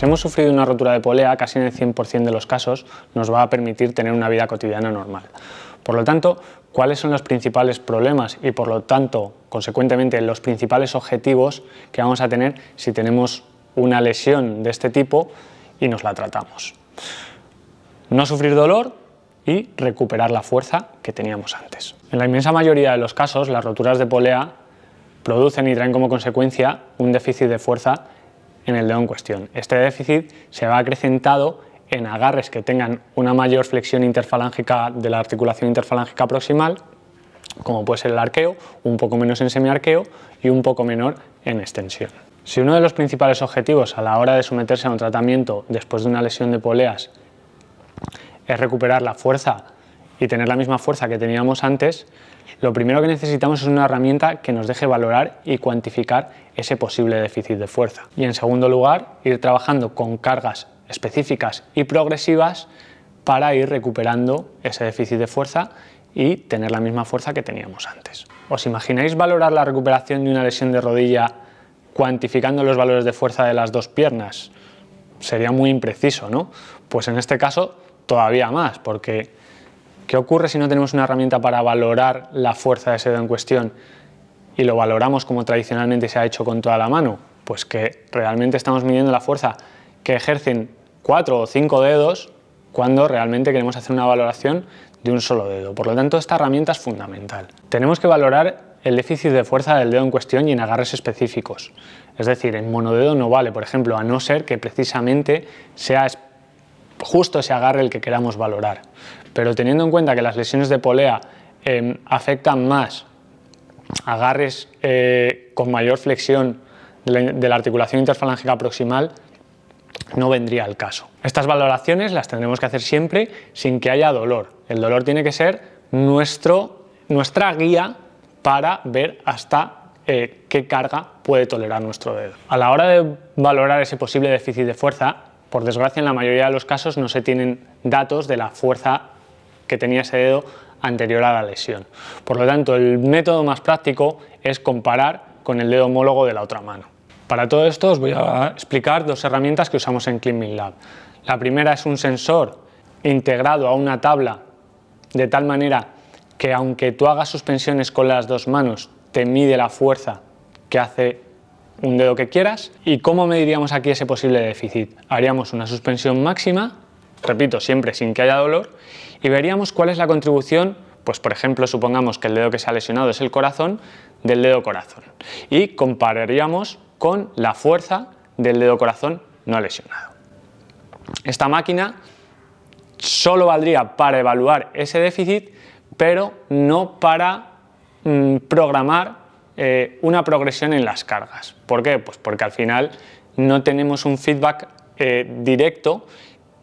hemos sufrido una rotura de polea, casi en el 100% de los casos nos va a permitir tener una vida cotidiana normal. Por lo tanto, ¿cuáles son los principales problemas y por lo tanto, consecuentemente, los principales objetivos que vamos a tener si tenemos una lesión de este tipo y nos la tratamos? No sufrir dolor y recuperar la fuerza que teníamos antes. En la inmensa mayoría de los casos, las roturas de polea producen y traen como consecuencia un déficit de fuerza en el dedo en cuestión. Este déficit se va acrecentado en agarres que tengan una mayor flexión interfalángica de la articulación interfalángica proximal, como puede ser el arqueo, un poco menos en semiarqueo y un poco menor en extensión. Si uno de los principales objetivos a la hora de someterse a un tratamiento después de una lesión de poleas es recuperar la fuerza y tener la misma fuerza que teníamos antes, lo primero que necesitamos es una herramienta que nos deje valorar y cuantificar ese posible déficit de fuerza. Y en segundo lugar, ir trabajando con cargas específicas y progresivas para ir recuperando ese déficit de fuerza y tener la misma fuerza que teníamos antes. ¿Os imagináis valorar la recuperación de una lesión de rodilla cuantificando los valores de fuerza de las dos piernas? Sería muy impreciso, ¿no? Pues en este caso todavía más, porque ¿qué ocurre si no tenemos una herramienta para valorar la fuerza de ese dedo en cuestión y lo valoramos como tradicionalmente se ha hecho con toda la mano? Pues que realmente estamos midiendo la fuerza que ejercen 4 o 5 dedos cuando realmente queremos hacer una valoración de un solo dedo. Por lo tanto, esta herramienta es fundamental. Tenemos que valorar el déficit de fuerza del dedo en cuestión y en agarres específicos. Es decir, en monodedo no vale, por ejemplo, a no ser que precisamente sea justo ese agarre el que queramos valorar. Pero teniendo en cuenta que las lesiones de polea afectan más agarres con mayor flexión de la articulación interfalángica proximal, no vendría al caso. Estas valoraciones las tendremos que hacer siempre sin que haya dolor. El dolor tiene que ser nuestra guía para ver hasta qué carga puede tolerar nuestro dedo. A la hora de valorar ese posible déficit de fuerza, por desgracia en la mayoría de los casos no se tienen datos de la fuerza que tenía ese dedo anterior a la lesión. Por lo tanto, el método más práctico es comparar con el dedo homólogo de la otra mano. Para todo esto os voy a explicar dos herramientas que usamos en ClickMeLab. La primera es un sensor integrado a una tabla de tal manera que aunque tú hagas suspensiones con las dos manos, te mide la fuerza que hace un dedo que quieras. ¿Y cómo mediríamos aquí ese posible déficit? Haríamos una suspensión máxima, repito, siempre sin que haya dolor, y veríamos cuál es la contribución, pues por ejemplo, supongamos que el dedo que se ha lesionado es el corazón, del dedo corazón. Y compararíamos con la fuerza del dedo corazón no lesionado. Esta máquina solo valdría para evaluar ese déficit, pero no para programar una progresión en las cargas. ¿Por qué? Pues porque al final no tenemos un feedback directo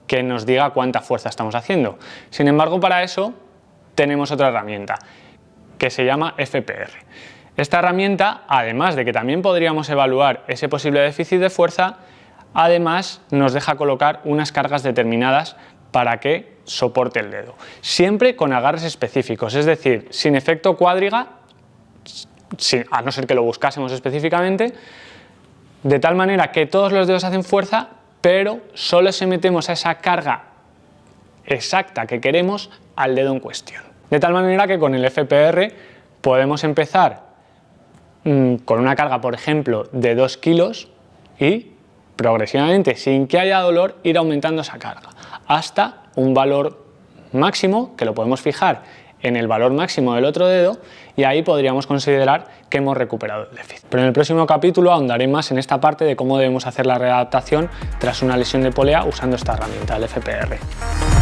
que nos diga cuánta fuerza estamos haciendo. Sin embargo, para eso tenemos otra herramienta que se llama FPR. Esta herramienta, además de que también podríamos evaluar ese posible déficit de fuerza, además nos deja colocar unas cargas determinadas para que soporte el dedo. Siempre con agarres específicos, es decir, sin efecto cuádriga, a no ser que lo buscásemos específicamente, de tal manera que todos los dedos hacen fuerza, pero solo sometemos a esa carga exacta que queremos al dedo en cuestión. De tal manera que con el FPR podemos empezar con una carga, por ejemplo, de 2 kilos y progresivamente, sin que haya dolor, ir aumentando esa carga hasta un valor máximo que lo podemos fijar en el valor máximo del otro dedo y ahí podríamos considerar que hemos recuperado el déficit. Pero en el próximo capítulo ahondaré más en esta parte de cómo debemos hacer la readaptación tras una lesión de polea usando esta herramienta, el FPR.